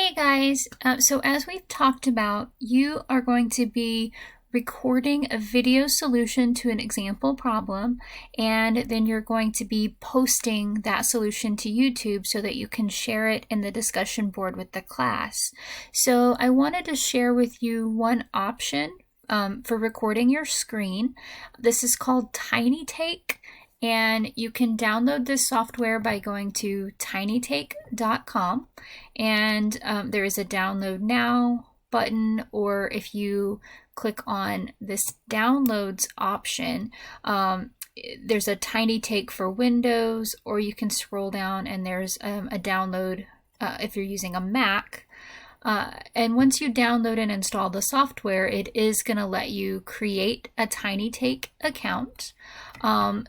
Hey guys, so as we've talked about, you are going to be recording a video solution to an example problem, and then you're going to be posting that solution to YouTube so that you can share it in the discussion board with the class. So I wanted to share with you one option for recording your screen. This is called TinyTake. And you can download this software by going to tinytake.com, and there is a download now button, or if you click on this downloads option, there's a TinyTake for Windows, or you can scroll down and there's a download if you're using a Mac. And once you download and install the software, it is going to let you create a TinyTake account.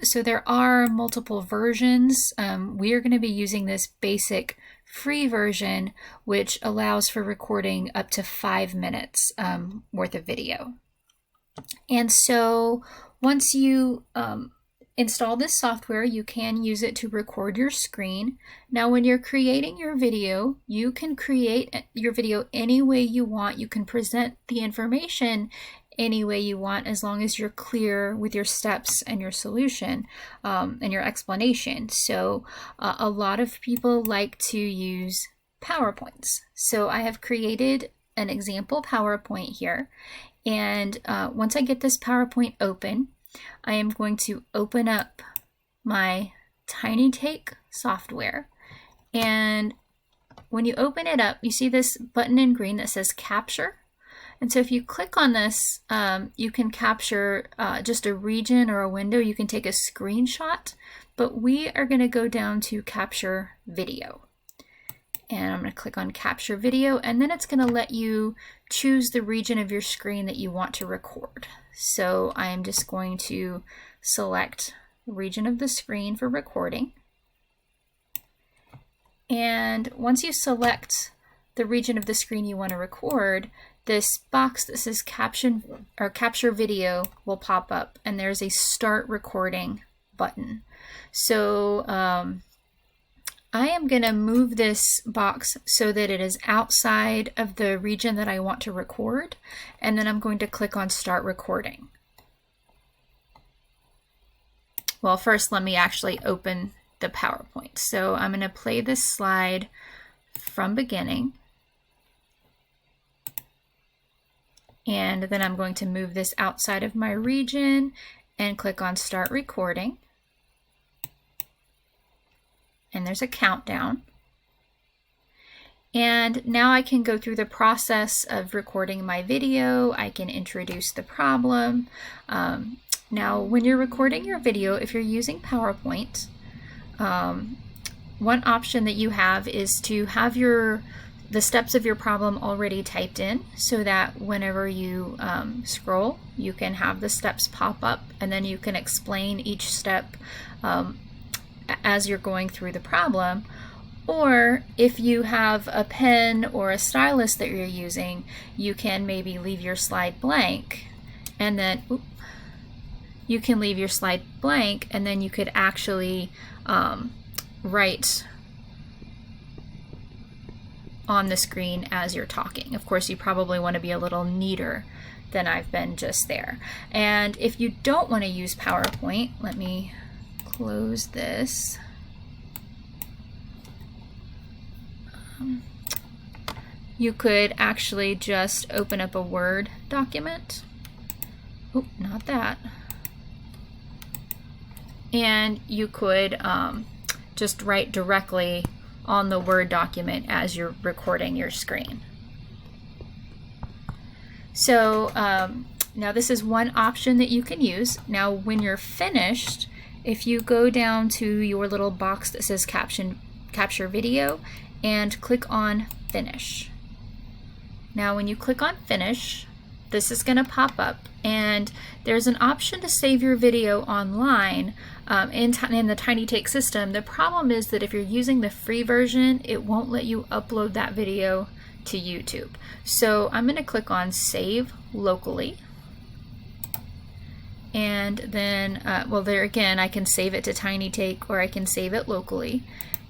So there are multiple versions. We are going to be using this basic free version, which allows for recording up to 5 minutes worth of video. And so once you install this software, you can use it to record your screen. Now, when you're creating your video, you can create your video any way you want. You can present the information any way you want, as long as you're clear with your steps and your solution and your explanation. So a lot of people like to use PowerPoints. So I have created an example PowerPoint here. And once I get this PowerPoint open, I am going to open up my TinyTake software. And when you open it up, you see this button in green that says Capture. And so if you click on this, you can capture just a region or a window. You can take a screenshot, but we are going to go down to Capture Video. And I'm going to click on Capture Video, and then it's going to let you choose the region of your screen that you want to record. So I'm just going to select the region of the screen for recording. And once you select the region of the screen you want to record, this box that says Capture Video will pop up, and there's a Start Recording button. So I am going to move this box so that it is outside of the region that I want to record, and then I'm going to click on Start Recording. Well, first let me actually open the PowerPoint. So I'm going to play this slide from beginning, and then I'm going to move this outside of my region and click on Start Recording. And there's a countdown. And now I can go through the process of recording my video. I can introduce the problem. Now, when you're recording your video, if you're using PowerPoint, one option that you have is to have the steps of your problem already typed in, so that whenever you scroll, you can have the steps pop up, and then you can explain each step as you're going through the problem. Or if you have a pen or a stylus that you're using, you can maybe leave your slide blank, and then you can leave your slide blank, and then you could actually write on the screen as you're talking. Of course, you probably want to be a little neater than I've been just there. And if you don't want to use PowerPoint, let me close this. You could actually just open up a Word document. Oh, not that. And you could just write directly on the Word document as you're recording your screen. So now this is one option that you can use. Now when you're finished, if you go down to your little box that says Capture Video and click on Finish. Now when you click on Finish, this is going to pop up, and there's an option to save your video online in the TinyTake system. The problem is that if you're using the free version, it won't let you upload that video to YouTube. So I'm going to click on Save Locally. And then, well, there again, I can save it to TinyTake, or I can save it locally.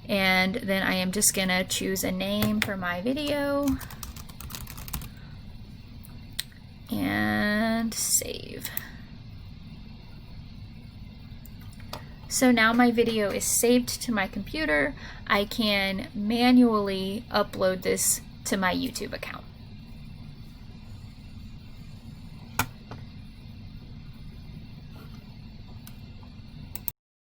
And then I am just gonna choose a name for my video and save. So now my video is saved to my computer. I can manually upload this to my YouTube account.